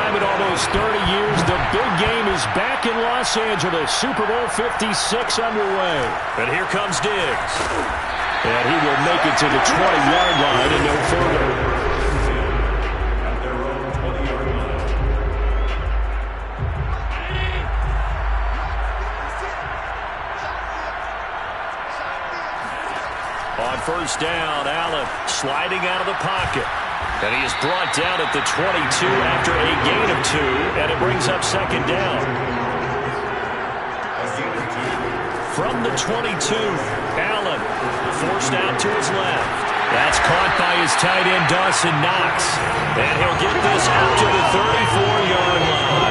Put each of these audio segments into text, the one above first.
time in almost 30 years, the big game is back in Los Angeles. Super Bowl 56 underway. And here comes Diggs. And he will make it to the 20-yard line and no further. On first down, Allen sliding out of the pocket. And he is brought down at the 22 after a gain of 2, and it brings up second down. From the 22, Allen forced out to his left. That's caught by his tight end, Dawson Knox. And he'll get this out to the 34-yard line.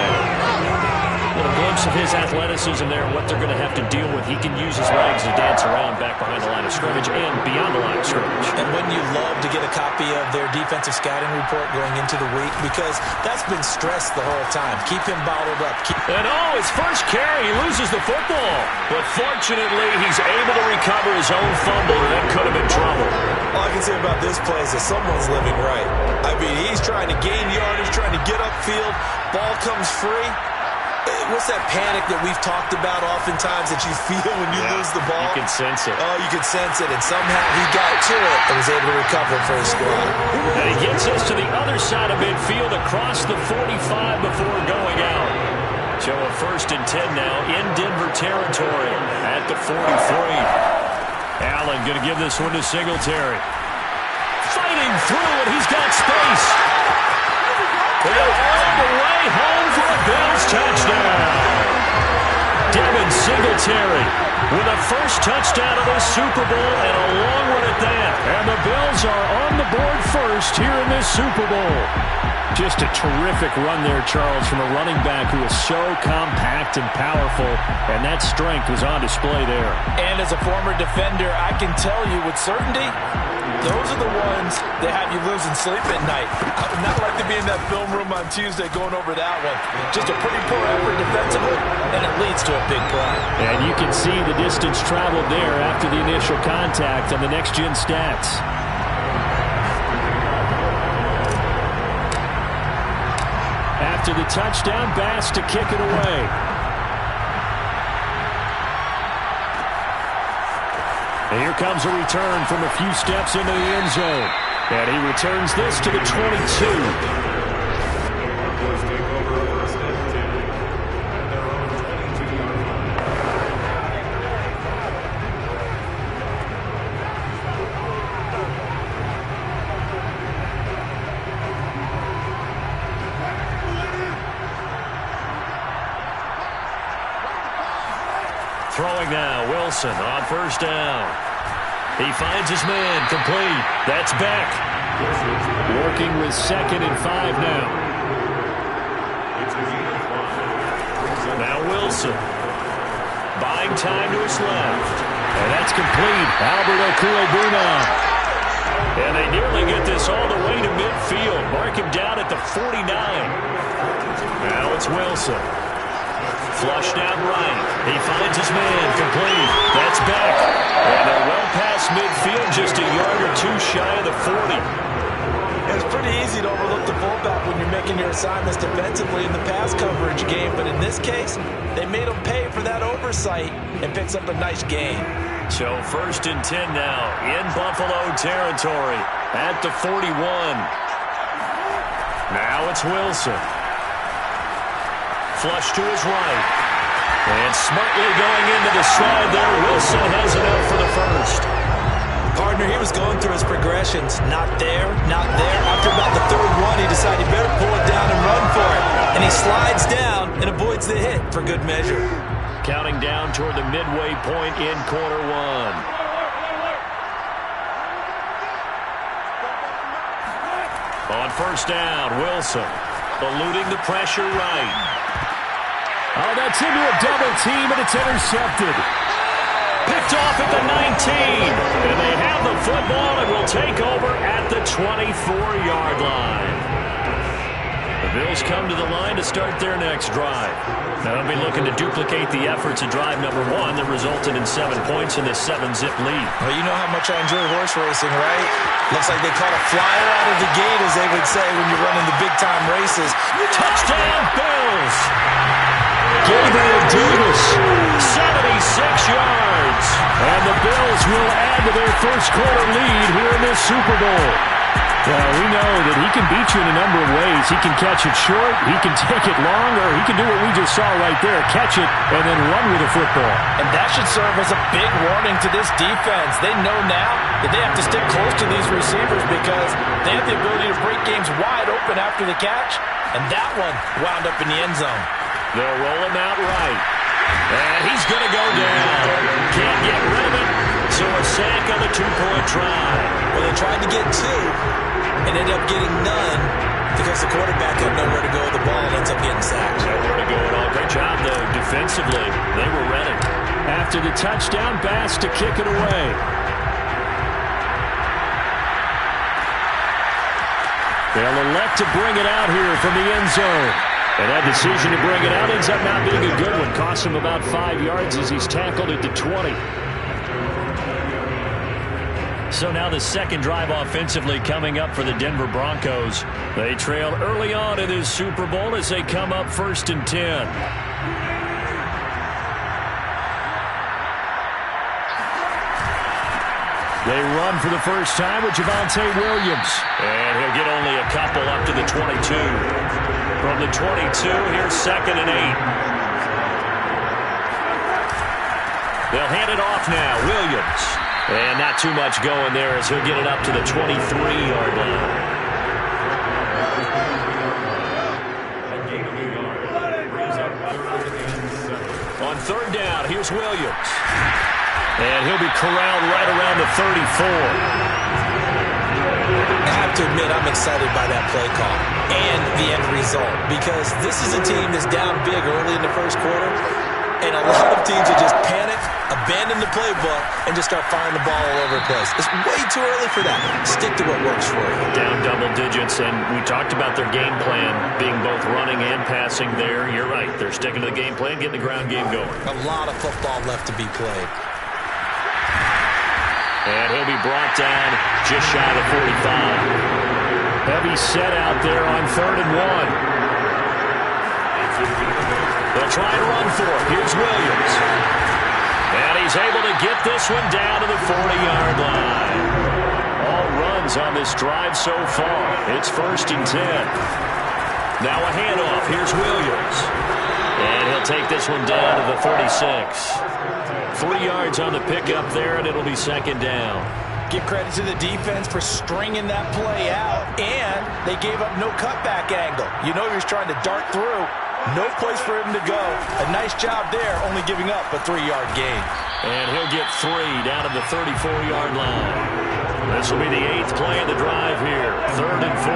A little glimpse of his athleticism there and what they're going to have to deal with. He can use his legs to dance around back behind the line of scrimmage and beyond the line of scrimmage. And wouldn't you love to get a copy of their defensive scouting report going into the week? Because that's been stressed the whole time. Keep him bottled up. And his first carry, he loses the football. But fortunately, he's able to recover his own fumble, and that could have been trouble. All I can say about this play is that someone's living right. I mean, he's trying to gain yardage, trying to get upfield. Ball comes free. What's that panic that we've talked about oftentimes that you feel when you lose the ball? You can sense it. Oh, you can sense it. And somehow he got to it and was able to recover for his squad. And he gets us to the other side of midfield across the 45 before going out. So a 1st and 10 now in Denver territory at the 43. Allen going to give this one to Singletary. Fighting through, and he's got space. All the way home for a Bills touchdown. Devin Singletary with a first touchdown of the Super Bowl and a long one at that. And the Bills are on the board first here in this Super Bowl. Just a terrific run there, Charles, from a running back who is so compact and powerful, and that strength was on display there. And as a former defender, I can tell you with certainty, those are the ones that have you losing sleep at night. I would not like to be in that film room on Tuesday going over that one. Just a pretty poor effort defensively, and it leads to a big play. And you can see the distance traveled there after the initial contact on the next-gen stats. After the touchdown, Bass to kick it away. And here comes a return from a few steps into the end zone. And he returns this to the 22. Throwing now, Wilson on first down. He finds his man, complete. That's Beck. Working with 2nd and 5 now. Now Wilson. Buying time to his left. And that's complete. Albert Okwuegbunam. And they nearly get this all the way to midfield. Mark him down at the 49. Now it's Wilson. Flushed out right. He finds his man, complete. That's Beck. And they're well past midfield, just a yard or 2 shy of the 40. It's pretty easy to overlook the fullback when you're making your assignments defensively in the pass coverage game, but in this case, they made him pay for that oversight and picks up a nice gain. So 1st and 10 now in Buffalo territory at the 41. Now it's Wilson. Flush to his right. And smartly going into the slide there. Wilson has it out for the first. Partner, he was going through his progressions. Not there, not there. After about the 3rd one, he decided he better pull it down and run for it. And he slides down and avoids the hit for good measure. Counting down toward the midway point in quarter 1. On first down, Wilson eluding the pressure right. Oh, that's into a double team, and it's intercepted. Picked off at the 19. And they have the football and will take over at the 24-yard line. The Bills come to the line to start their next drive. Now they'll be looking to duplicate the efforts of drive number 1 that resulted in 7 points in this 7-zip lead. Well, you know how much I enjoy horse racing, right? Looks like they caught a flyer out of the gate, as they would say when you're running the big-time races. Touchdown, Bills! Gabriel Davis, 76 yards. And the Bills will add to their first quarter lead here in this Super Bowl. Well, we know that he can beat you in a number of ways. He can catch it short, he can take it long, or he can do what we just saw right there, catch it and then run with the football. And that should serve as a big warning to this defense. They know now that they have to stick close to these receivers because they have the ability to break games wide open after the catch, and that one wound up in the end zone. They'll roll him out right. And he's going to go down. Can't get rid of it, so a sack on the 2-point try. Well, they tried to get 2 and ended up getting none because the quarterback had nowhere to go with the ball and ends up getting sacked. Nowhere to go at all. Great job, though, defensively. They were ready. After the touchdown, Bass to kick it away. They'll elect to bring it out here from the end zone. And that decision to bring it out ends up not being a good one. Costs him about 5 yards as he's tackled at the 20. So now the second drive offensively coming up for the Denver Broncos. They trail early on in this Super Bowl as they come up 1st and 10. They run for the first time with Javonte Williams. And he'll get only a couple up to the 22. From the 22, here's 2nd and 8. They'll hand it off now. Williams. And not too much going there as he'll get it up to the 23-yard line. On 3rd down, here's Williams. And he'll be corralled right around the 34. I have to admit, I'm excited by that play call and the end result because this is a team that's down big early in the first quarter, and a lot of teams will just panic, abandon the playbook, and just start firing the ball all over the place. It's way too early for that. Stick to what works for you. Down double digits, and we talked about their game plan being both running and passing there. You're right. They're sticking to the game plan, getting the ground game going. A lot of football left to be played. And he'll be brought down just shy of the 45. Heavy set out there on 3rd and 1. They'll try and run for it. Here's Williams. And he's able to get this one down to the 40-yard line. All runs on this drive so far. It's 1st and 10. Now a handoff. Here's Williams. And he'll take this one down to the 36. 3 yards on the pickup there, and it'll be 2nd down. Give credit to the defense for stringing that play out, and they gave up no cutback angle. You know he was trying to dart through. No place for him to go. A nice job there, only giving up a 3-yard gain. And he'll get 3 down to the 34-yard line. This will be the 8th play of the drive here. 3rd and 4.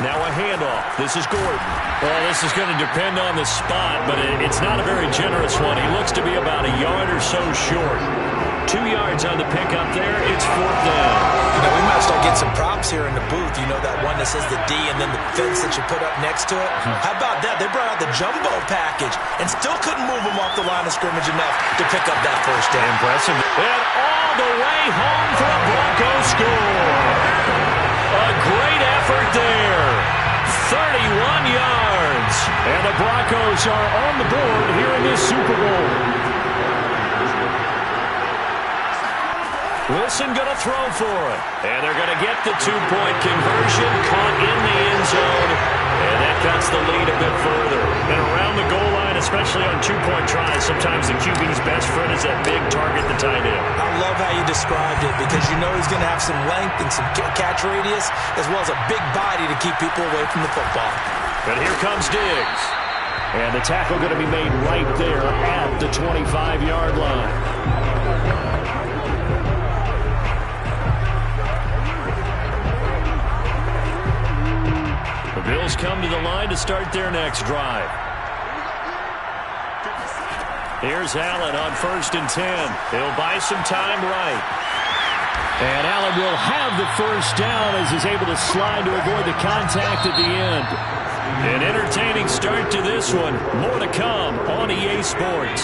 Now a handoff. This is Gordon. Well, this is going to depend on the spot, but it's not a very generous one. He looks to be about a yard or so short. 2 yards on the pickup there. It's 4th down. You know, we might start getting some props here in the booth. You know that one that says the D and then the fence that you put up next to it? How about that? They brought out the jumbo package and still couldn't move them off the line of scrimmage enough to pick up that 1st down. Impressive. And all the way home for a Broncos score. A great effort there. 31 yards. And the Broncos are on the board here in this Super Bowl. Wilson going to throw for it. And they're going to get the 2-point conversion. Caught in the end zone. And that cuts the lead a bit further. And around the goal line, especially on 2-point tries, sometimes the QB's best friend is that big target, the tight end. I love how you described it because you know he's going to have some length and some catch radius as well as a big body to keep people away from the football. But here comes Diggs. And the tackle going to be made right there at the 25-yard line. The Bills come to the line to start their next drive. Here's Allen on 1st and 10. He'll buy some time right. And Allen will have the first down as he's able to slide to avoid the contact at the end. An entertaining start to this one. More to come on EA Sports.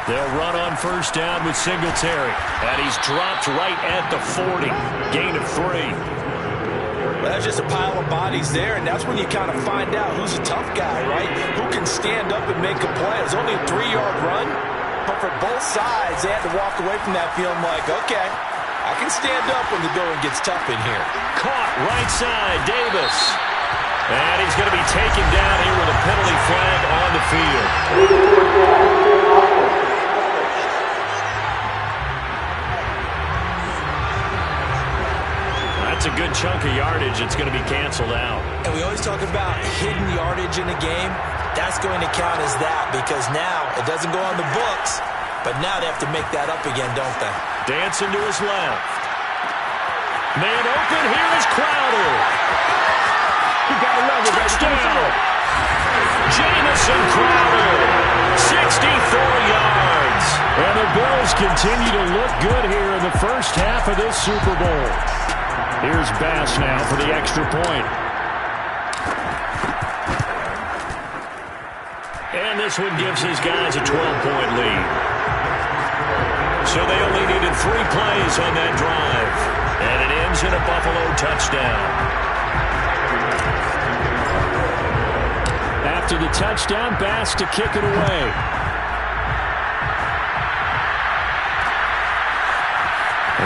They'll run on first down with Singletary. And he's dropped right at the 40. Gain of 3. That's just a pile of bodies there, and that's when you kind of find out who's a tough guy, right? Who can stand up and make a play. It was only a 3-yard run, but for both sides, they had to walk away from that feeling like, okay, I can stand up when the going gets tough in here. Caught right side, Davis. And he's going to be taken down here with a penalty flag on the field. That's a good chunk of yardage. It's going to be canceled out. And we always talk about hidden yardage in a game. That's going to count as that because now it doesn't go on the books, but now they have to make that up again, don't they? Dancing to his left. Man open. Here is Crowder. You got to love it. Touchdown. Jamison Crowder. 64 yards. And the Bills continue to look good here in the first half of this Super Bowl. Here's Bass now for the extra point. And this one gives his guys a 12-point lead. So they only needed 3 plays on that drive. And it ends in a Buffalo touchdown. After the touchdown, Bass to kick it away.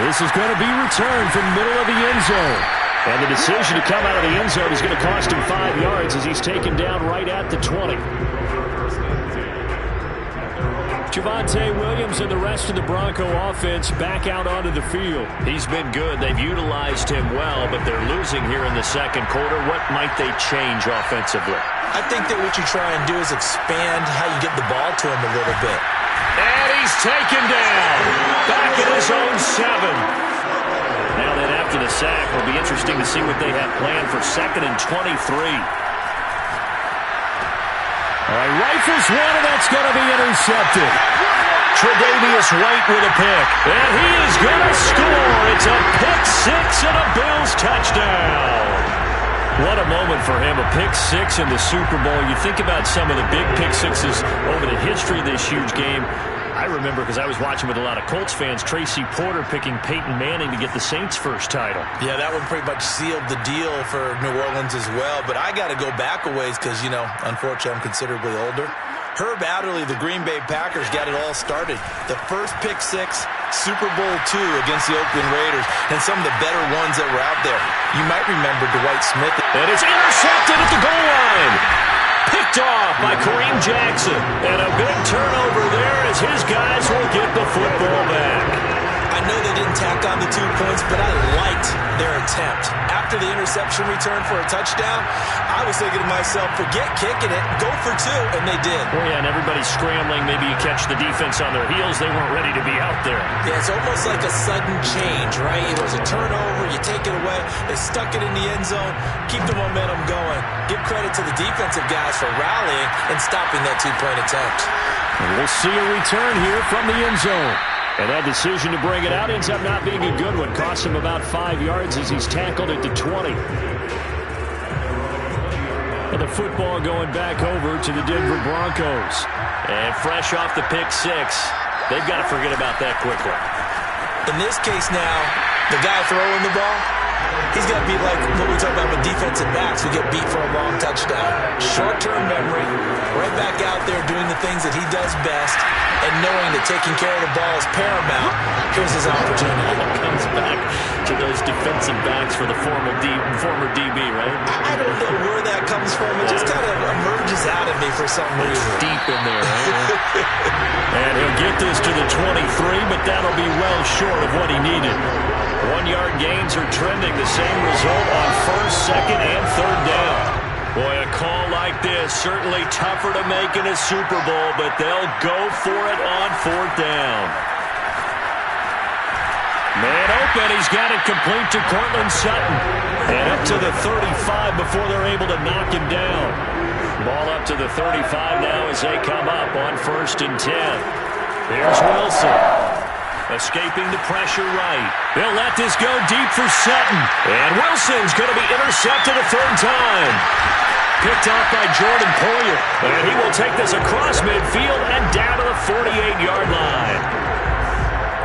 This is going to be returned from the middle of the end zone. And the decision to come out of the end zone is going to cost him 5 yards as he's taken down right at the 20. Javonte Williams and the rest of the Bronco offense back out onto the field. He's been good. They've utilized him well, but they're losing here in the second quarter. What might they change offensively? I think that what you try and do is expand how you get the ball to him a little bit. And he's taken down. Back at his own 7. Now then after the sack, it'll be interesting to see what they have planned for 2nd and 23. All right, rifles one, and that's going to be intercepted. Tre'Davious White with a pick. And he is going to score. It's a pick 6 and a Bills touchdown. What a moment for him, a pick 6 in the Super Bowl. You think about some of the big pick 6s over the history of this huge game. I remember, because I was watching with a lot of Colts fans, Tracy Porter picking Peyton Manning to get the Saints' first title. Yeah, that one pretty much sealed the deal for New Orleans as well. But I got to go back a ways because, you know, unfortunately I'm considerably older. Herb Adderley, the Green Bay Packers, got it all started. The first pick 6, Super Bowl II against the Oakland Raiders, and some of the better ones that were out there. You might remember Dwight Smith. And it's intercepted at the goal line. Picked off by Kareem Jackson. And a big turnover there as his guys will get the football back. I know they didn't tack on the 2 points, but I liked their attempt. After the interception return for a touchdown, I was thinking to myself, forget kicking it, go for 2, and they did. Oh, yeah, and everybody's scrambling. Maybe you catch the defense on their heels. They weren't ready to be out there. Yeah, it's almost like a sudden change, right? It was a turnover, you take it away, they stuck it in the end zone, keep the momentum going. Give credit to the defensive guys for rallying and stopping that 2-point attempt. And we'll see a return here from the end zone. And that decision to bring it out ends up not being a good one. Costs him about 5 yards as he's tackled at the 20. And the football going back over to the Denver Broncos. And fresh off the pick 6, they've got to forget about that quickly. In this case now, the guy throwing the ball, he's got to be like what we talk about with defensive backs who get beat for a long touchdown. Short-term memory, right back out there doing the things that he does best, and knowing that taking care of the ball is paramount. Here's his opportunity. It comes back to those defensive backs for the former DB, right? I don't know where that comes from. It just kind of emerges out of me for some reason. Deep in there, right? And he'll get this to the 23, but that'll be well short of what he needed. 1-yard gains are trending. The same result on 1st, 2nd, and 3rd down. Boy, a call like this, certainly tougher to make in a Super Bowl, but they'll go for it on 4th down. Man open, he's got it complete to Courtland Sutton. And up to the 35 before they're able to knock him down. Ball up to the 35 now as they come up on 1st and 10. Here's Wilson. Escaping the pressure right. They'll let this go deep for Sutton. And Wilson's going to be intercepted a 3rd time. Picked off by Jordan Poyer. And he will take this across midfield and down to the 48-yard line.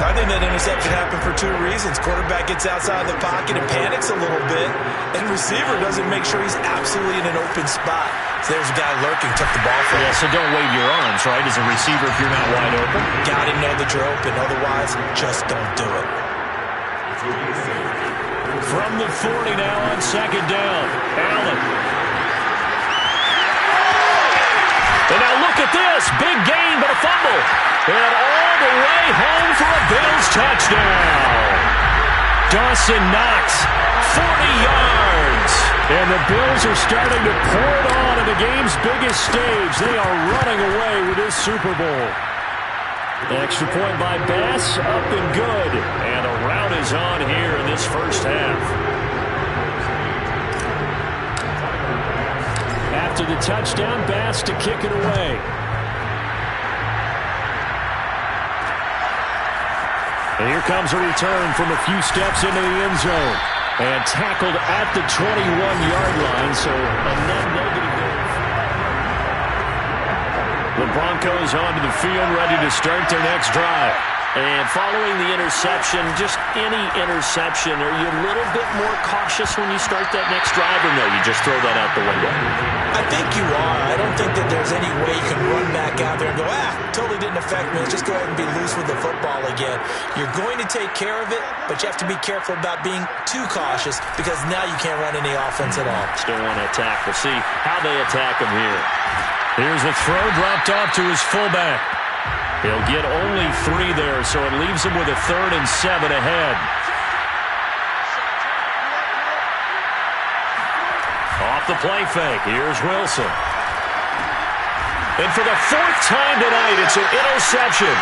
I think that interception happened for 2 reasons. Quarterback gets outside the pocket and panics a little bit, and receiver doesn't make sure he's absolutely in an open spot. So there's a guy lurking, took the ball from him. Yeah, so don't wave your arms, right, as a receiver if you're not wide open. Got to know that you're open. Otherwise, just don't do it. From the 40 now on 2nd down. Allen. And now look at this. Big gain, but a fumble. And all the way home for a Bills touchdown. Dawson Knox, 40 yards. And the Bills are starting to pour it on at the game's biggest stage. They are running away with this Super Bowl. Extra point by Bass, up and good. And a rout is on here in this first half. After the touchdown, Bass to kick it away. And here comes a return from a few steps into the end zone. And tackled at the 21-yard line, so a net negative there. The Broncos onto the field, ready to start their next drive. And following the interception, just any interception, are you a little bit more cautious when you start that next drive, or no, you just throw that out the window? I think you are. I don't think that there's any way you can run back out there and go, totally didn't affect me. Let's just go ahead and be loose with the football again. You're going to take care of it, but you have to be careful about being too cautious because now you can't run any offense at all. Still want to attack. We'll see how they attack him here. Here's a throw dropped off to his fullback. He'll get only 3 there, so it leaves him with a 3rd and 7 ahead. Off the play fake, here's Wilson. And for the 4th time tonight, it's an interception.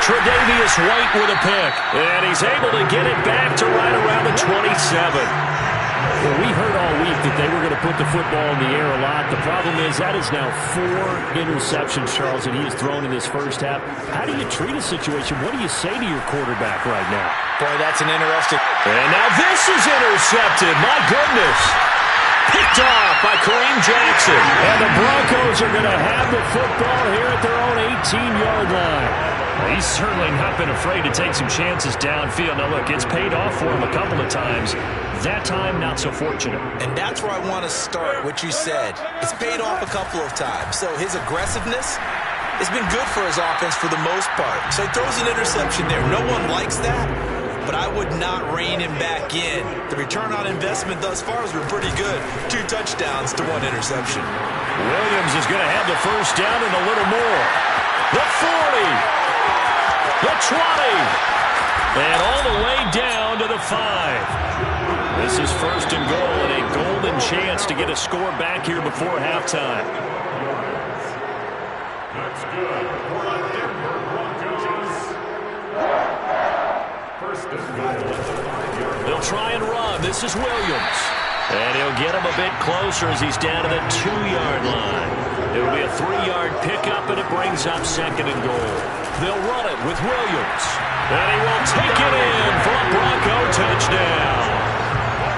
Tre'Davious White with a pick. And he's able to get it back to right around the 27. Well, we heard all week that they were going to put the football in the air a lot. The problem is that is now 4 interceptions, Charles, and he has thrown in this first half. How do you treat a situation? What do you say to your quarterback right now? Boy, that's an interesting... And now this is intercepted. My goodness. Picked off by Kareem Jackson. And the Broncos are going to have the football here at their own 18-yard line. Well, he's certainly not been afraid to take some chances downfield. Now, look, it's paid off for him a couple of times. That time, not so fortunate. And that's where I want to start, what you said. It's paid off a couple of times. So his aggressiveness has been good for his offense for the most part. So he throws an interception there. No one likes that, but I would not rein him back in. The return on investment thus far has been pretty good. 2 touchdowns to 1 interception. Williams is going to have the first down and a little more. The 40. The 20. And all the way down to the 5. This is 1st and goal and a golden chance to get a score back here before halftime. That's good. Denver Broncos. 1st and goal. They'll try and run. This is Williams. And he'll get him a bit closer as he's down to the 2-yard line. It'll be a 3-yard pickup, and it brings up 2nd and goal. They'll run it with Williams. And he will take it in for a Bronco touchdown.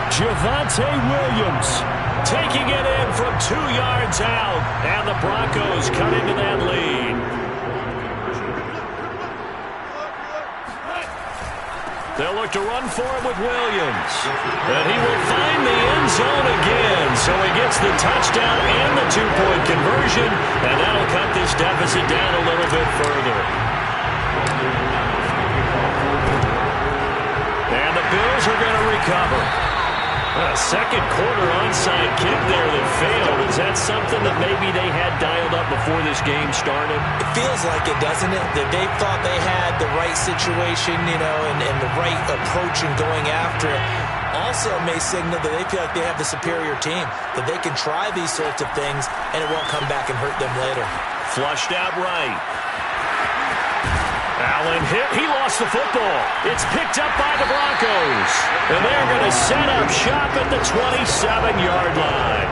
Javonte Williams taking it in from 2 yards out. And the Broncos cut into that lead. They'll look to run for him with Williams. And he will find the end zone again. So he gets the touchdown and the 2-point conversion. And that'll cut this deficit down a little bit further. And the Bills are going to recover. A second quarter onside kick there that failed. Is that something that maybe they had dialed up before this game started? It feels like it, doesn't it? That they thought they had the right situation, you know, and the right approach in going after it. Also may signal that they feel like they have the superior team, that they can try these sorts of things and it won't come back and hurt them later. Flushed out right. Allen hit. He lost the football. It's picked up by the Broncos. And they're going to set up shop at the 27-yard line.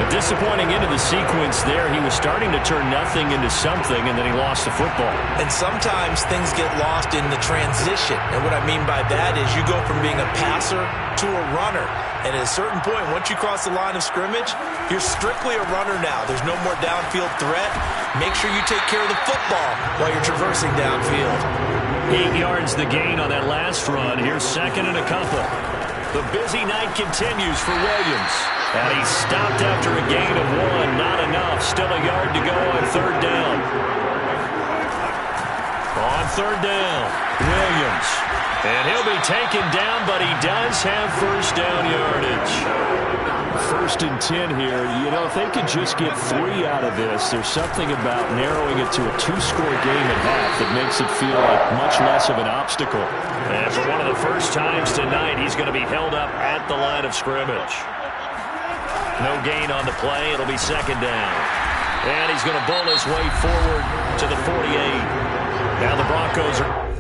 A disappointing end of the sequence there. He was starting to turn nothing into something, and then he lost the football. And sometimes things get lost in the transition. And what I mean by that is you go from being a passer to a runner. And at a certain point, once you cross the line of scrimmage, you're strictly a runner now. There's no more downfield threat. Make sure you take care of the football while you're traversing downfield. 8 yards the gain on that last run. Here's second and a couple. The busy night continues for Williams. And he's stopped after a gain of 1. Not enough. Still a yard to go on third down. On third down, Williams. And he'll be taken down, but he does have first down yardage. 1st and 10 here. You know, if they could just get 3 out of this, there's something about narrowing it to a 2-score game at half that makes it feel like much less of an obstacle. And for one of the first times tonight, he's going to be held up at the line of scrimmage. No gain on the play. It'll be second down. And he's going to bull his way forward to the 48. Now the Broncos are...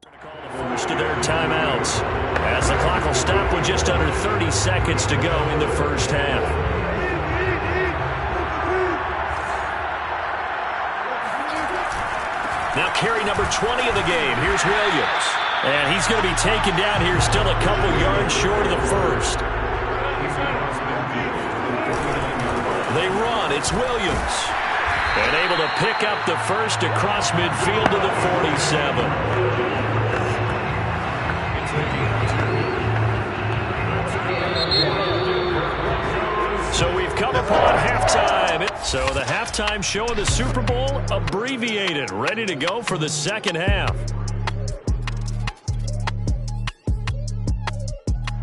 First of their timeouts, as the clock will stop with just under 30 seconds to go in the first half. Now carry number 20 of the game. Here's Williams. And he's going to be taken down here, still a couple yards short of the first. They run. It's Williams. And able to pick up the first across midfield to the 47. So we've come upon halftime. So the halftime show of the Super Bowl abbreviated, ready to go for the second half.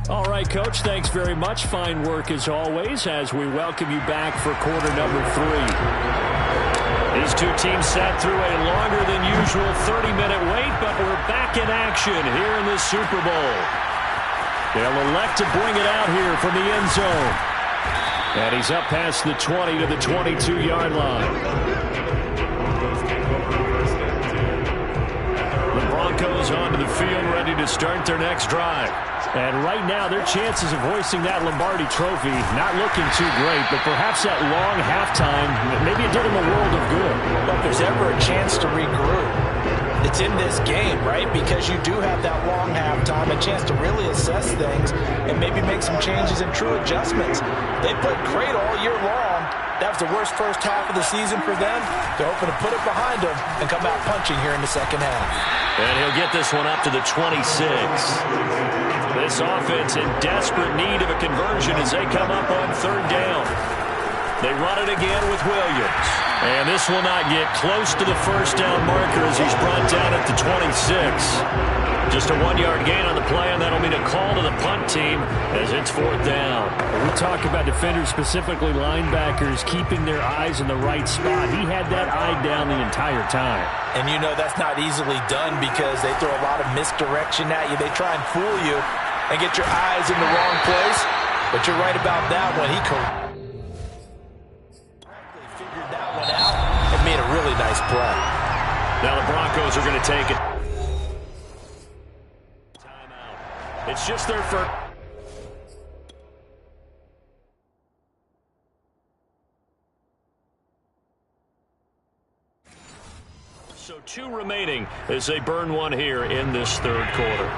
All right, Coach, thanks very much. Fine work as always as we welcome you back for quarter number 3. These two teams sat through a longer than usual 30-minute wait, but we're back in action here in the Super Bowl. They'll elect to bring it out here from the end zone. And he's up past the 20 to the 22-yard line. The Broncos onto the field, ready to start their next drive. And right now, their chances of hoisting that Lombardi trophy not looking too great, but perhaps that long halftime, maybe it did them a world of good. Well, if there's ever a chance to regroup, it's in this game, right? Because you do have that long halftime, a chance to really assess things and maybe make some changes and true adjustments. They played great all year long. That was the worst first half of the season for them. They're hoping to put it behind them and come out punching here in the second half. And he'll get this one up to the 26. This offense in desperate need of a conversion as they come up on third down. They run it again with Williams. And this will not get close to the first down marker as he's brought down at the 26. Just a 1-yard gain on the play, and that'll mean a call to the punt team as it's fourth down. We talk about defenders, specifically linebackers, keeping their eyes in the right spot. He had that eye down the entire time. And you know that's not easily done because they throw a lot of misdirection at you. They try and fool you and get your eyes in the wrong place. But you're right about that one. He figured that one out and made a really nice play. Now the Broncos are going to take it. It's just their first. So 2 remaining as they burn one here in this third quarter.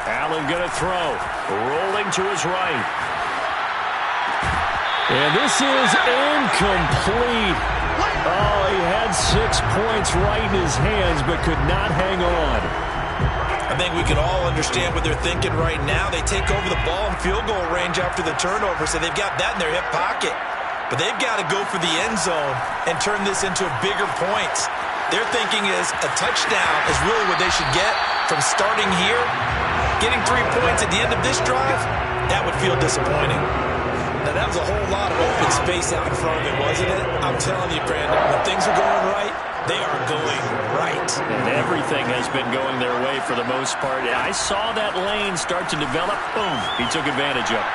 Allen going to throw. Rolling to his right. And this is incomplete. Oh, he had 6 points right in his hands, but could not hang on. I think we can all understand what they're thinking right now. They take over the ball in field goal range after the turnover, so they've got that in their hip pocket. But they've got to go for the end zone and turn this into bigger points. Their thinking is a touchdown is really what they should get from starting here. Getting 3 points at the end of this drive, that would feel disappointing. Now, that was a whole lot of open space out in front of it, wasn't it? I'm telling you, Brandon, when things are going right, they are going right. And everything has been going their way for the most part. I saw that lane start to develop. Boom. He took advantage of it.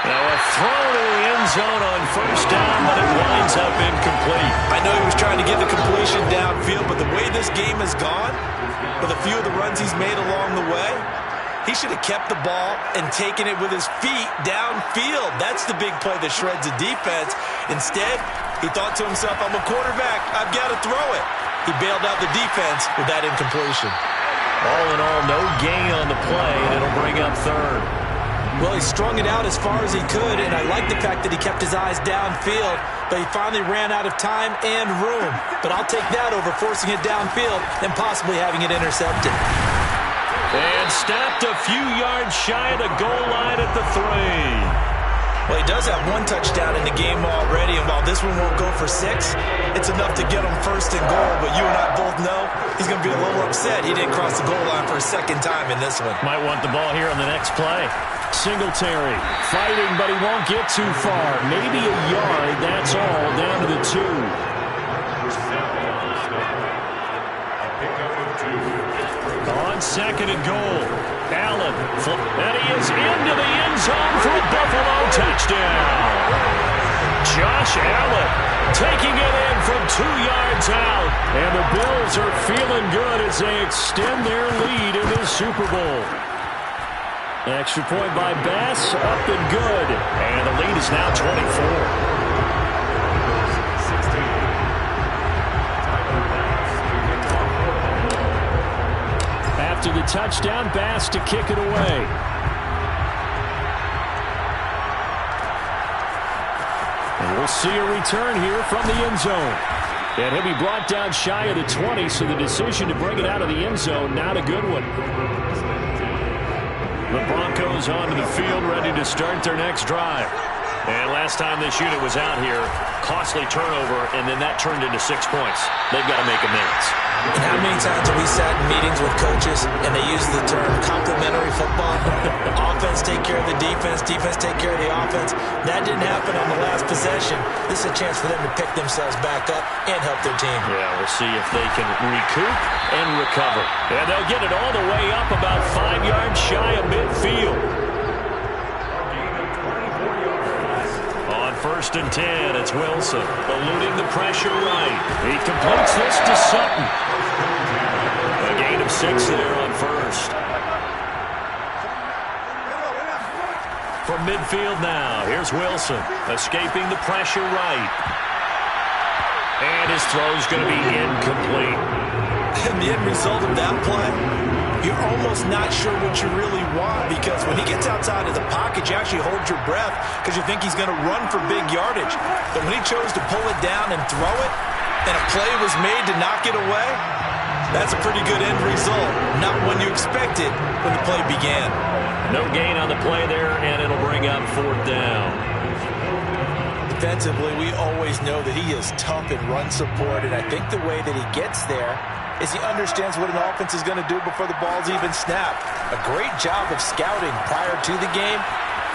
Now a throw to the end zone on first down, but it winds up incomplete. I know he was trying to get the completion downfield, but the way this game has gone, with a few of the runs he's made along the way, he should have kept the ball and taken it with his feet downfield. That's the big play that shreds the defense. Instead, he thought to himself, I'm a quarterback. I've got to throw it. He bailed out the defense with that incompletion. All in all, no gain on the play, and it'll bring up third. Well, he strung it out as far as he could, and I like the fact that he kept his eyes downfield, but he finally ran out of time and room. But I'll take that over forcing it downfield and possibly having it intercepted. And stopped a few yards shy of the goal line at the 3. Well, he does have 1 touchdown in the game already, and while this one won't go for 6, it's enough to get him first and goal. But you and I both know he's going to be a little upset he didn't cross the goal line for a second time in this one. Might want the ball here on the next play. Singletary fighting, but he won't get too far. Maybe a yard, that's all, down to the 2. On second and goal, Allen, and he is into the end zone for a Buffalo touchdown. Josh Allen taking it in from 2 yards out. And the Bills are feeling good as they extend their lead in this Super Bowl. Extra point by Bass, up and good. And the lead is now 24. After the touchdown, Bass to kick it away. And we'll see a return here from the end zone. And he'll be brought down shy of the 20, so the decision to bring it out of the end zone, not a good one. The Broncos onto the field, ready to start their next drive. And last time this unit was out here, costly turnover, and then that turned into 6 points. They've got to make amends. And how many times have we sat in meetings with coaches and they use the term complementary football? Offense take care of the defense, defense take care of the offense. That didn't happen on the last possession. This is a chance for them to pick themselves back up and help their team. Yeah, we'll see if they can recoup and recover. And they'll get it all the way up about 5 yards shy of midfield. On 1st and 10, it's Wilson eluding the pressure right. He completes this to Sutton. A gain of 6 there on 1st. From midfield now, here's Wilson escaping the pressure right. And his throw's going to be incomplete. And the end result of that play, you're almost not sure what you really want, because when he gets outside of the pocket, you actually hold your breath because you think he's going to run for big yardage. But when he chose to pull it down and throw it, and a play was made to knock it away, that's a pretty good end result. Not one you expected when the play began. No gain on the play there, and it'll bring up 4th down. Defensively, we always know that he is tough in run support, and I think the way that he gets there is he understands what an offense is going to do before the ball's even snapped. A great job of scouting prior to the game,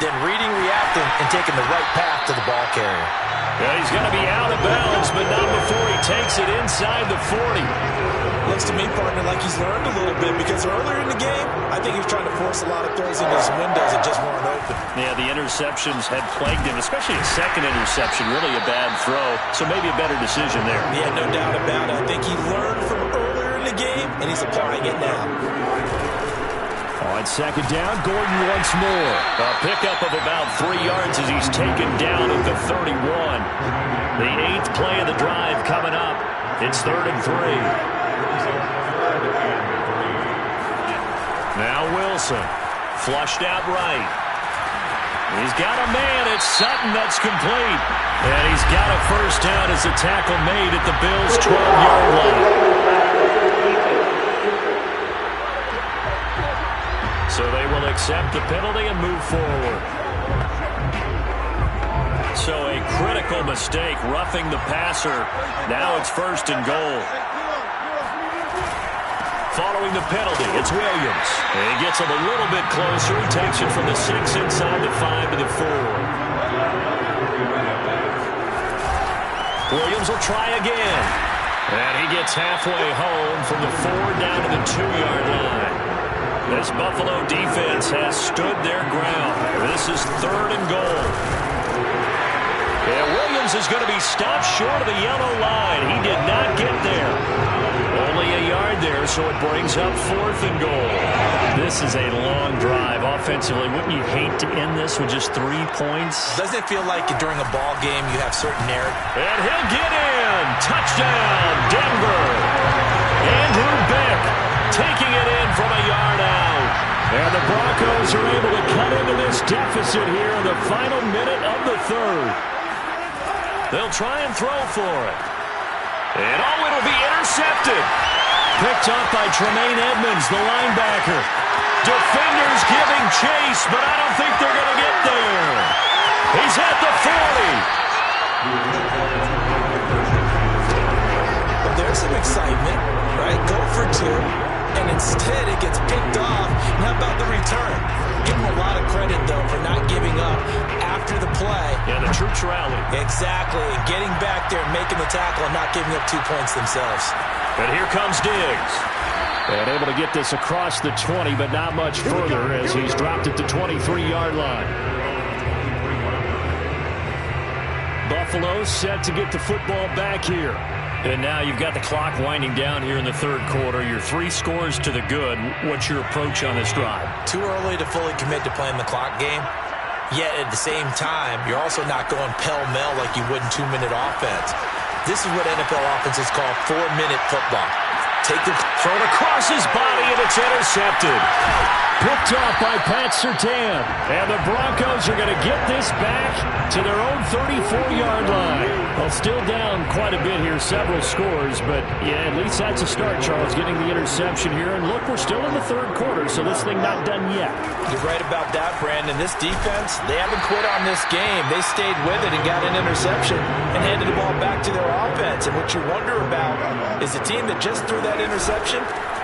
then reading, reacting, and taking the right path to the ball carrier. Yeah, he's going to be out of bounds, but not before he takes it inside the 40. Looks to me, partner, like he's learned a little bit, because earlier in the game, I think he was trying to force a lot of throws into his windows that just weren't open. Yeah, the interceptions had plagued him, especially his second interception, really a bad throw, so maybe a better decision there. Yeah, no doubt about it. I think he learned from earlier in the game, and he's applying it now. On 2nd down, Gordon once more. A pickup of about 3 yards as he's taken down at the 31. The 8th play of the drive coming up. It's 3rd and 3. Now Wilson, flushed out right. He's got a man. It's Sutton that's complete. And he's got a 1st down as the tackle made at the Bills' 12-yard line. So they will accept the penalty and move forward. So a critical mistake, roughing the passer. Now it's 1st and goal. Following the penalty, it's Williams. And he gets him a little bit closer. He takes it from the 6 inside the 5 to the 4. Williams will try again. And he gets halfway home from the 4 down to the 2-yard line. This Buffalo defense has stood their ground. This is 3rd and goal. And Williams is going to be stopped short of the yellow line. He did not get there. Only a yard there, so it brings up 4th and goal. This is a long drive offensively. Wouldn't you hate to end this with just 3 points? Doesn't it feel like during a ball game you have certain narrative? And he'll get in. Touchdown, Denver. Andrew Beck taking it in from a yard out. And the Broncos are able to cut into this deficit here in the final minute of the 3rd. They'll try and throw for it. And it'll be intercepted. Picked up by Tremaine Edmonds, the linebacker. Defenders giving chase, but I don't think they're going to get there. He's at the 40. But there's some excitement, right? Go for 2. And instead it gets picked off. And how about the return? Give him a lot of credit, though, for not giving up after the play. Yeah, the troops rally. Exactly. And getting back there and making the tackle and not giving up 2 points themselves. And here comes Diggs. And able to get this across the 20, but not much further as he's dropped at the 23-yard line. Buffalo set to get the football back here. And now you've got the clock winding down here in the third quarter. You're 3 scores to the good. What's your approach on this drive? Too early to fully commit to playing the clock game. Yet at the same time, you're also not going pell-mell like you would in 2-minute offense. This is what NFL offenses call 4-minute football. Take the thrown across his body, and it's intercepted. Picked off by Pat Surtain. And the Broncos are going to get this back to their own 34-yard line. Well, still down quite a bit here, several scores, but yeah, at least that's a start, Charles, getting the interception here. And look, we're still in the third quarter, so this thing not done yet. You're right about that, Brandon. This defense, they haven't quit on this game. They stayed with it and got an interception and handed the ball back to their offense. And what you wonder about is the team that just threw that interception,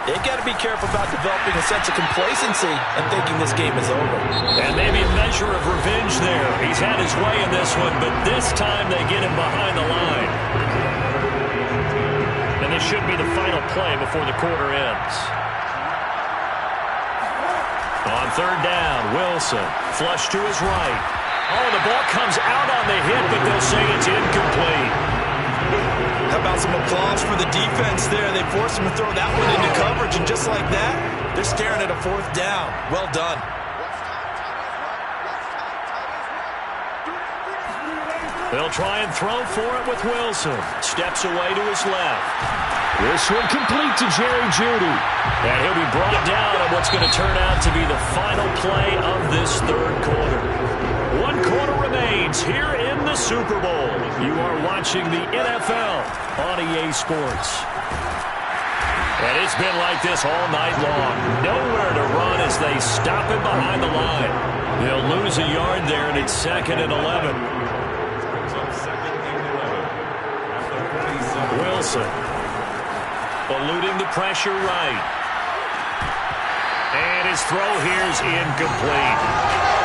they've got to be careful about developing a sense of complacency and thinking this game is over. And maybe a measure of revenge there. He's had his way in this one, but this time they get him behind the line. And this should be the final play before the quarter ends. On third down, Wilson, flush to his right. Oh, the ball comes out on the hit, but they'll say it's incomplete. How about some applause for the defense there? They forced him to throw that one into coverage, and just like that, they're staring at a fourth down. Well done. They'll try and throw for it with Wilson. Steps away to his left. This one complete to Jerry Jeudy. And he'll be brought down on what's going to turn out to be the final play of this third quarter. 1 quarter remains here in the Super Bowl. You are watching the NFL on EA Sports. And it's been like this all night long. Nowhere to run as they stop him behind the line. They'll lose a yard there, and it's 2nd and 11. Wilson eluding the pressure right. And his throw here's incomplete.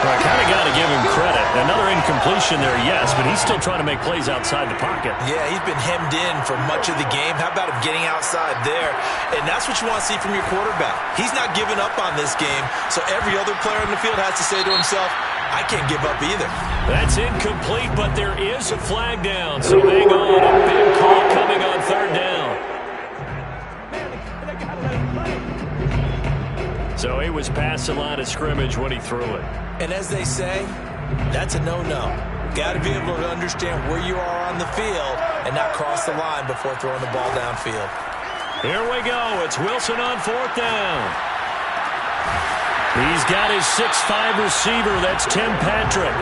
I kind of got to give him credit. Another incompletion there, yes, but he's still trying to make plays outside the pocket. Yeah, he's been hemmed in for much of the game. How about him getting outside there? And that's what you want to see from your quarterback. He's not giving up on this game, so every other player in the field has to say to himself, I can't give up either. That's incomplete, but there is a flag down. So hang on, a big call coming on third down. So he was past the line of scrimmage when he threw it. And as they say, that's a no-no. Got to be able to understand where you are on the field and not cross the line before throwing the ball downfield. Here we go. It's Wilson on fourth down. He's got his 6'5" receiver. That's Tim Patrick.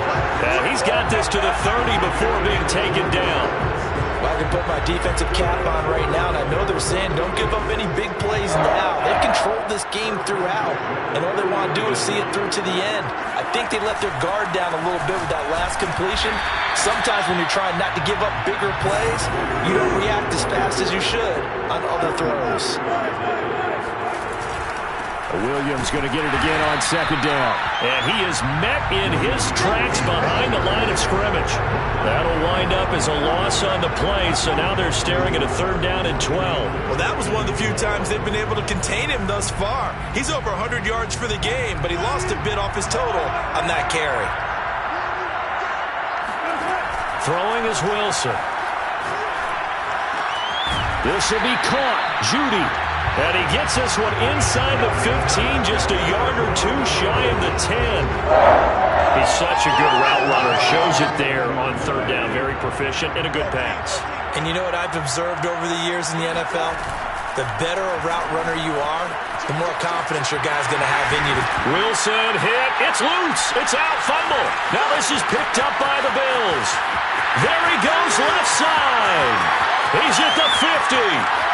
And he's got this to the 30 before being taken down. Well, I can put my defensive cap on right now, and I know they're saying don't give up any big plays now. They've controlled this game throughout, and all they want to do is see it through to the end. I think they let their guard down a little bit with that last completion. Sometimes when you're trying not to give up bigger plays, you don't react as fast as you should on other throws. Williams going to get it again on second down. And he is met in his tracks behind the line of scrimmage. That'll wind up as a loss on the play, so now they're staring at a third down and 12. Well, that was one of the few times they've been able to contain him thus far. He's over 100 yards for the game, but he lost a bit off his total on that carry. Throwing is Wilson. This will be caught. Jeudy. And he gets this one inside the 15, just a yard or two shy of the 10. He's such a good route runner. Shows it there on third down. Very proficient and a good pass. And you know what I've observed over the years in the NFL? The better a route runner you are, the more confidence your guy's going to have in you. Wilson hit. It's loose. It's out. Fumble. Now this is picked up by the Bills. There he goes left side. He's at the 50.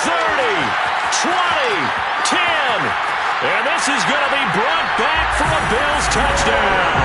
30, 20, 10, and this is going to be brought back for a Bills touchdown.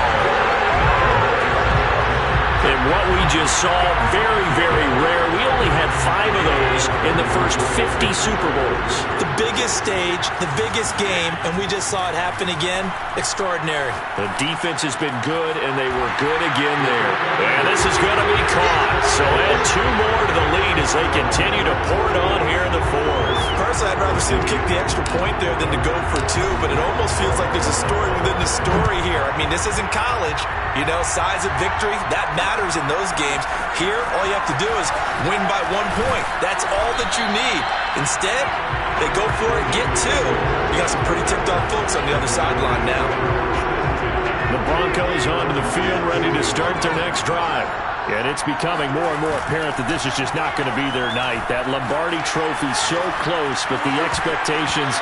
And what we just saw, very, very rare. We only had 5 of those in the first 50 Super Bowls. The biggest stage, the biggest game, and we just saw it happen again. Extraordinary. The defense has been good, and they were good again there. And this is going to be caught. So add 2 more to the lead as they continue to pour it on here in the fourth. Personally, I'd rather see him kick the extra point there than to go for 2, but it almost feels like there's a story within the story here. I mean, this isn't college. You know, size of victory, that matters in those games. Here, all you have to do is win by 1 point. That's all that you need. Instead, they go for it, get 2. You got some pretty ticked-off folks on the other sideline now. The Broncos onto the field, ready to start their next drive. And it's becoming more and more apparent that this is just not going to be their night. That Lombardi Trophy so close, but the expectations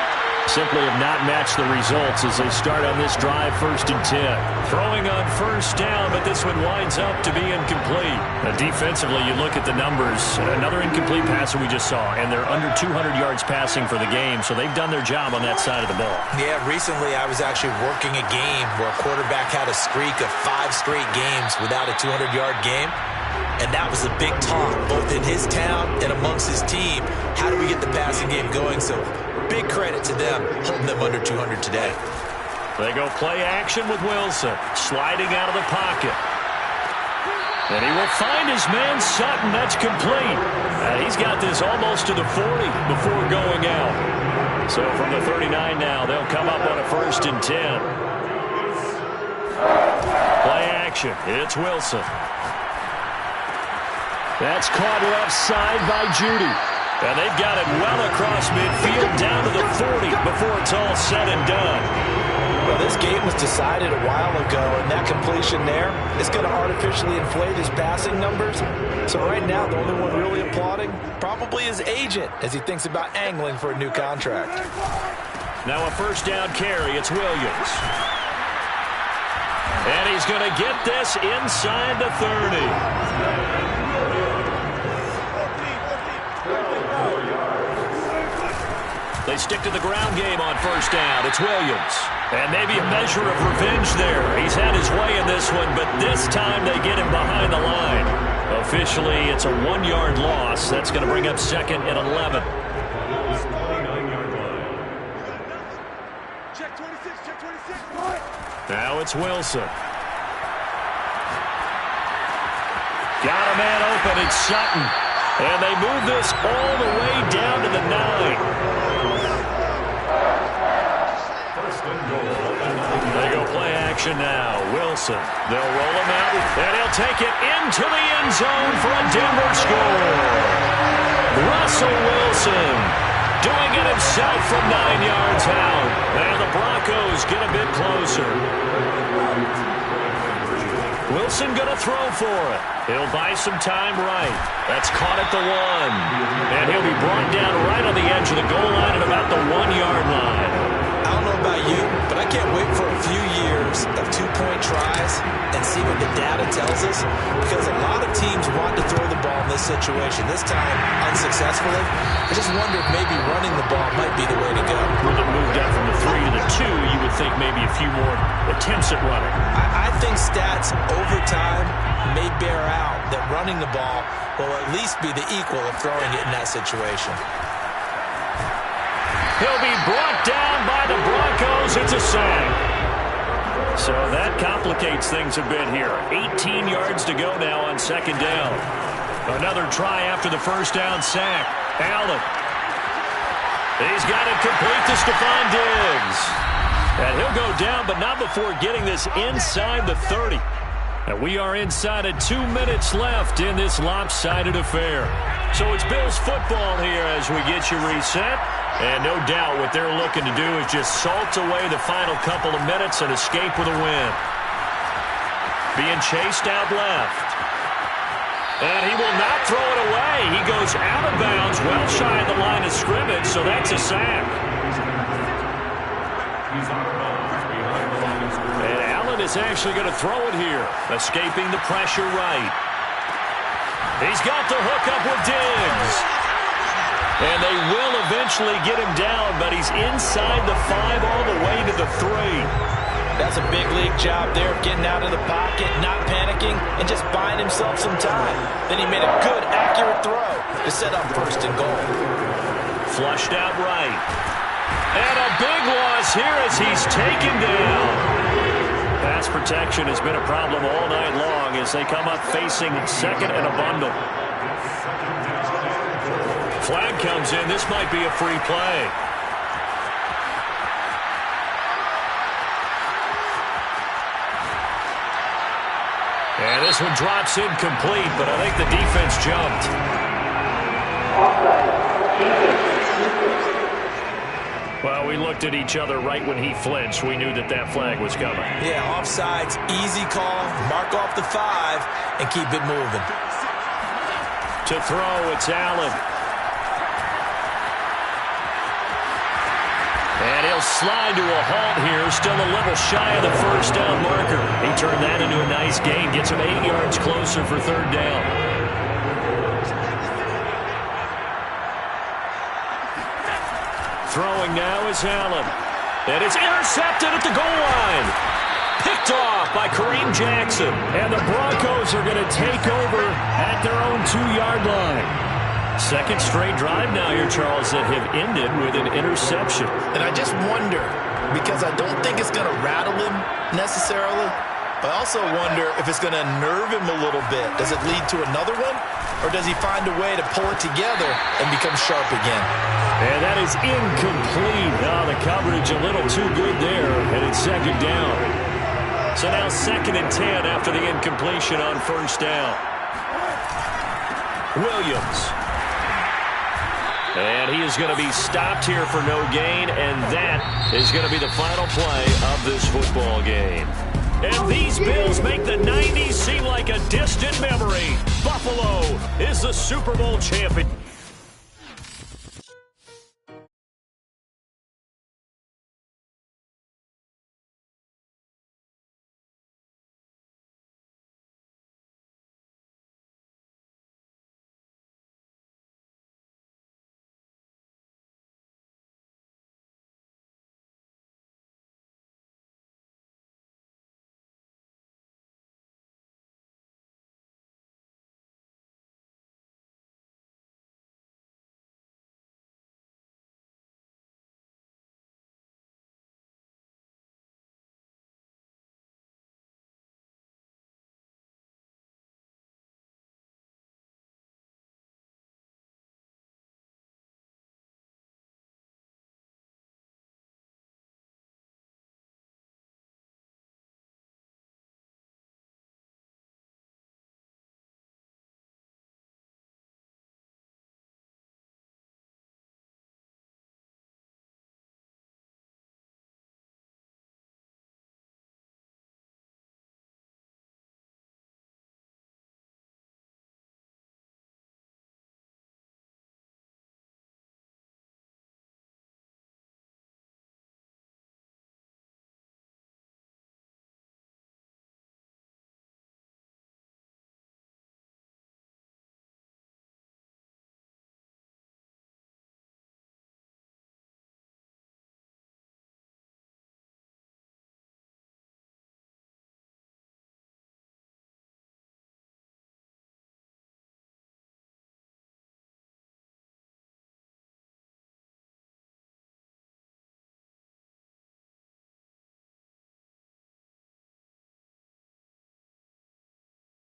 simply have not matched the results as they start on this drive, 1st and 10. Throwing on 1st down, but this one winds up to be incomplete. Defensively, you look at the numbers. Another incomplete passer we just saw, and they're under 200 yards passing for the game, so they've done their job on that side of the ball. Yeah, recently I was actually working a game where a quarterback had a streak of 5 straight games without a 200-yard game. And that was a big talk, both in his town and amongst his team. How do we get the passing game going? So big credit to them, holding them under 200 today. They go play action with Wilson, sliding out of the pocket. And he will find his man Sutton. That's complete. He's got this almost to the 40 before going out. So from the 39 now, they'll come up on a 1st and 10. Play action. It's Wilson. That's caught left side by Judy. And they've got it well across midfield down to the 40 before it's all said and done. Well, this game was decided a while ago, and that completion there is going to artificially inflate his passing numbers. So right now, the only one really applauding probably his agent as he thinks about angling for a new contract. Now a 1st down carry. It's Williams. And he's going to get this inside the 30. They stick to the ground game on 1st down. It's Williams. And maybe a measure of revenge there. He's had his way in this one, but this time they get him behind the line. Officially, it's a 1-yard loss. That's going to bring up 2nd and 11. Check 26, check 26. Now it's Wilson. Got a man open. It's Sutton. And they move this all the way down to the 9. They go play action now. Wilson. They'll roll him out, and he'll take it into the end zone for a Denver score. Russell Wilson doing it himself from 9 yards out. And the Broncos get a bit closer. Wilson going to throw for it. He'll buy some time right. That's caught at the 1. And he'll be brought down right on the edge of the goal line at about the 1-yard line. I don't know about you, but I can't wait for a few years of 2-point tries and see what the data tells us, because a lot of teams want to throw the ball in this situation. This time, unsuccessfully. I just wonder if maybe running the ball might be the way to go. With it moved up from the 3 to the 2, you would think maybe a few more attempts at running. I think stats over time may bear out that running the ball will at least be the equal of throwing it in that situation. He'll be brought down by the Broncos. It's a sack. So that complicates things a bit here. 18 yards to go now on 2nd down. Another try after the 1st down sack. Allen. He's got it complete to Stephon Diggs. And he'll go down, but not before getting this inside the 30. And we are inside of 2 minutes left in this lopsided affair. So it's Bills football here as we get you reset. And no doubt what they're looking to do is just salt away the final couple of minutes and escape with a win. Being chased out left. And he will not throw it away. He goes out of bounds, well shy of the line of scrimmage, so that's a sack. And Allen is actually going to throw it here, escaping the pressure right. He's got the hook up with Diggs. And they will eventually get him down, but he's inside the 5 all the way to the 3. That's a big league job there of getting out of the pocket, not panicking, and just buying himself some time. Then he made a good, accurate throw to set up 1st and goal. Flushed out right. And a big loss here as he's taken down. Pass protection has been a problem all night long as they come up facing 2nd and a bundle. Flag comes in. This might be a free play. And this one drops incomplete, but I think the defense jumped. Well, we looked at each other right when he flinched. We knew that that flag was coming. Yeah, offsides, easy call. Mark off the 5 and keep it moving. To throw, it's Allen. And he'll slide to a halt here, still a little shy of the first down marker. He turned that into a nice gain, gets him 8 yards closer for third down. Throwing now is Allen. And it's intercepted at the goal line. Picked off by Kareem Jackson. And the Broncos are going to take over at their own 2-yard line. Second straight drive now here, Charles, that have ended with an interception. And I just wonder, because I don't think it's going to rattle him necessarily, but I also wonder if it's going to nerve him a little bit. Does it lead to another one? Or does he find a way to pull it together and become sharp again? And that is incomplete. Oh, the coverage a little too good there, and it's second down. So now 2nd and 10 after the incompletion on first down. Williams. And he is going to be stopped here for no gain, and that is going to be the final play of this football game. And these Bills make the 90s seem like a distant memory. Buffalo is the Super Bowl champion.